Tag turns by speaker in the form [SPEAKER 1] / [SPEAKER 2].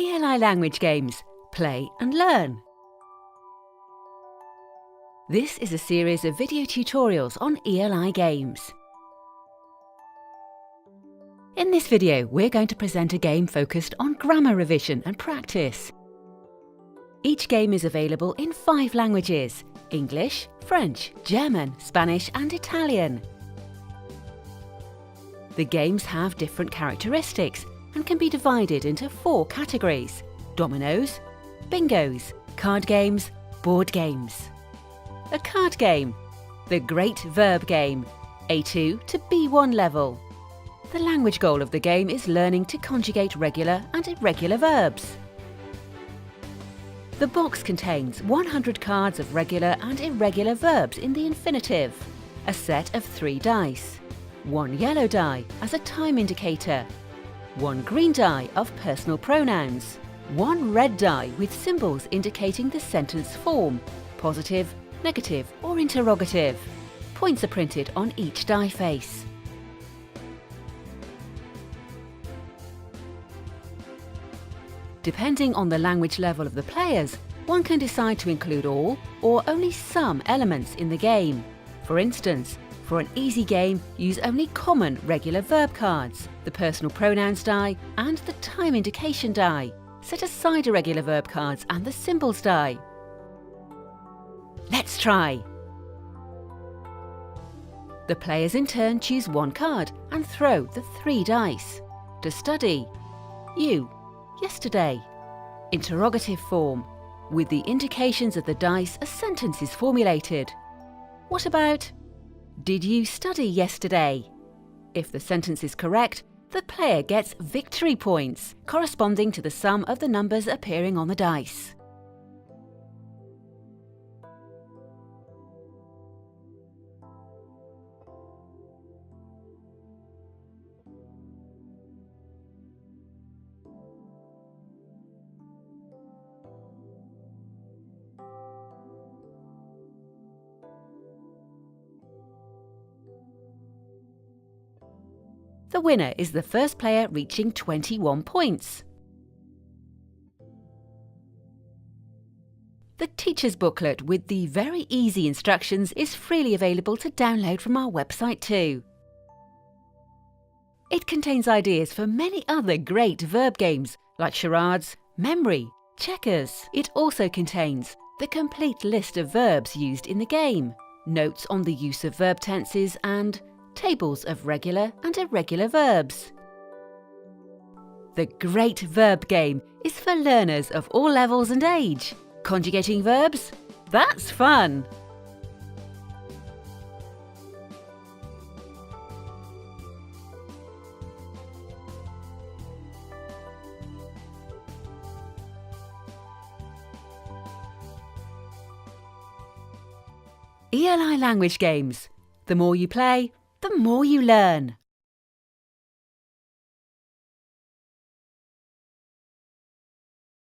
[SPEAKER 1] ELI Language Games. Play and learn. This is a series of video tutorials on ELI games. In this video, we're going to present a game focused on grammar revision and practice. Each game is available in 5 languages: English, French, German, Spanish and Italian. The games have different characteristics and can be divided into 4 categories: dominoes, bingos, card games, board games. A card game, the Great Verb Game, A2 to B1 level. The language goal of the game is learning to conjugate regular and irregular verbs. The box contains 100 cards of regular and irregular verbs in the infinitive, a set of 3 dice, 1 yellow die as a time indicator, 1 green die of personal pronouns, 1 red die with symbols indicating the sentence form, positive, negative or interrogative. Points are printed on each die face. Depending on the language level of the players, one can decide to include all or only some elements in the game. For instance, for an easy game, use only common regular verb cards, the personal pronouns die and the time indication die. Set aside irregular verb cards and the symbols die. Let's try! The players in turn choose 1 card and throw the 3 dice. To study, you, yesterday. Interrogative form. With the indications of the dice, a sentence is formulated. What about, did you study yesterday? If the sentence is correct, the player gets victory points, corresponding to the sum of the numbers appearing on the dice. The winner is the first player reaching 21 points. The teacher's booklet with the very easy instructions is freely available to download from our website too. It contains ideas for many other great verb games like charades, memory, checkers. It also contains the complete list of verbs used in the game, notes on the use of verb tenses and tables of regular and irregular verbs. The Great Verb Game is for learners of all levels and age. Conjugating verbs? That's fun! ELI Language Games. The more you play, the more you learn.